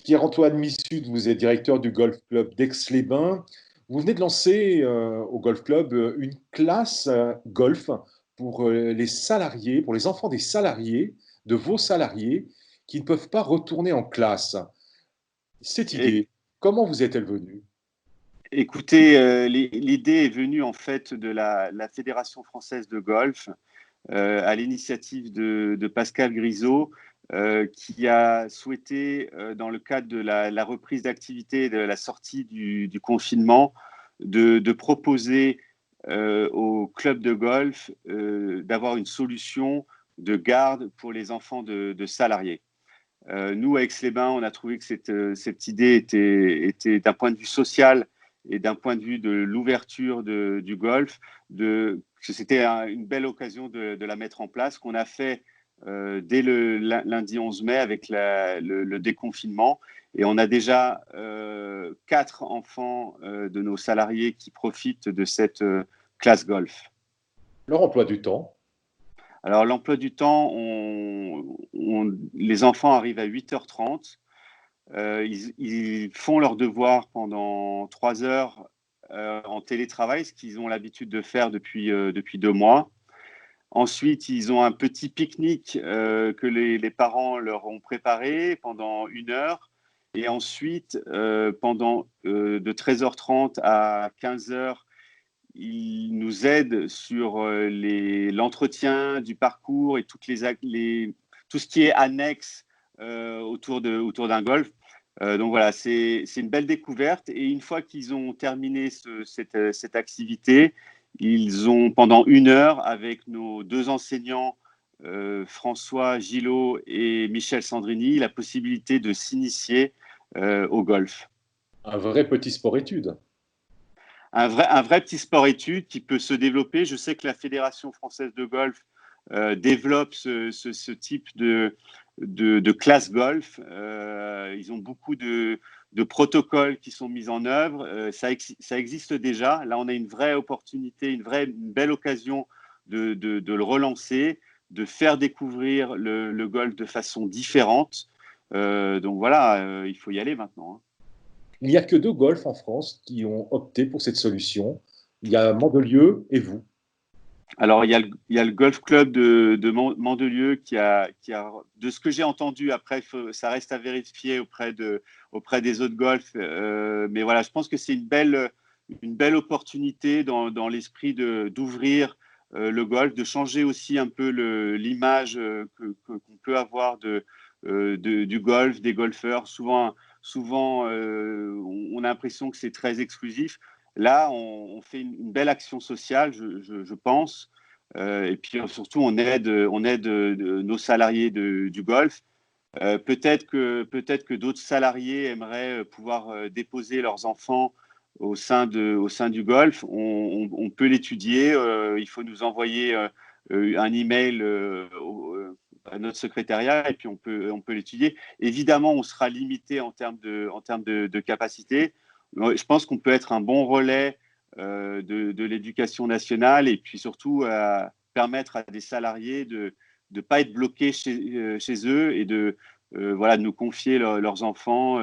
Pierre-Antoine Missud, vous êtes directeur du Golf Club d'Aix-les-Bains. Vous venez de lancer au Golf Club une classe golf pour les salariés, pour les enfants des salariés, de vos salariés, qui ne peuvent pas retourner en classe. Cette É- idée, comment vous est-elle venue? Écoutez, l'idée est venue en fait de la Fédération française de golf à l'initiative de Pascal Grisot, qui a souhaité, dans le cadre de la reprise d'activité et de la sortie du confinement, de proposer aux clubs de golf d'avoir une solution de garde pour les enfants de salariés. Nous, à Aix-les-Bains, on a trouvé que cette idée était d'un point de vue social et d'un point de vue de l'ouverture du golf, que c'était une belle occasion de la mettre en place, qu'on a fait dès le lundi 11 mai avec le déconfinement. Et on a déjà 4 enfants de nos salariés qui profitent de cette classe golf. Leur emploi du temps. Alors, l'emploi du temps, les enfants arrivent à 8h30. Ils font leurs devoirs pendant 3 heures en télétravail, ce qu'ils ont l'habitude de faire depuis 2 mois. Ensuite, ils ont un petit pique-nique que les parents leur ont préparé pendant 1 heure. Et ensuite, pendant de 13h30 à 15h, ils nous aident sur l'entretien du parcours et tout ce qui est annexe autour d'un golf. Donc voilà, c'est une belle découverte. Et une fois qu'ils ont terminé cette activité, ils ont pendant 1 heure avec nos 2 enseignants, François Gillot et Michel Sandrini, la possibilité de s'initier au golf. Un vrai petit sport-étude. Un vrai petit sport-étude qui peut se développer. Je sais que la Fédération française de golf développe ce type de classe golf. Ils ont beaucoup de protocoles qui sont mis en œuvre. Ça existe déjà. Là, on a une vraie opportunité, une belle occasion de le relancer, de faire découvrir le golf de façon différente. Donc voilà, il faut y aller maintenant, hein. Il n'y a que deux golfs en France qui ont opté pour cette solution. Il y a Mandelieu et vous. Alors, il y a le golf club de Mandelieu de ce que j'ai entendu, après, ça reste à vérifier auprès des autres golfs. Mais voilà, je pense que c'est une belle opportunité dans l'esprit d'ouvrir le golf, de changer aussi un peu l'image qu'on peut avoir du golf, des golfeurs. Souvent on a l'impression que c'est très exclusif. Là, on fait une belle action sociale, je pense. Et puis surtout, on aide nos salariés du golf. Peut-être que d'autres salariés aimeraient pouvoir déposer leurs enfants au sein du golf. On peut l'étudier. Il faut nous envoyer un email à notre secrétariat et puis on peut l'étudier. Évidemment, on sera limité en termes de capacité. Je pense qu'on peut être un bon relais de l'éducation nationale et puis surtout permettre à des salariés de ne pas être bloqués chez eux et voilà, de nous confier leurs enfants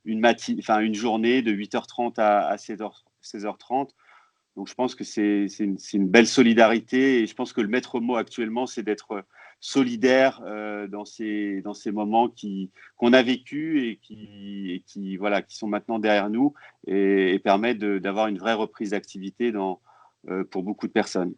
une journée de 8h30 à 16h30. Donc je pense que c'est une belle solidarité et je pense que le maître mot actuellement, c'est d'être solidaire dans ces moments qu'on a vécu et qui, voilà, qui sont maintenant derrière nous et permettent d'avoir une vraie reprise d'activité pour beaucoup de personnes.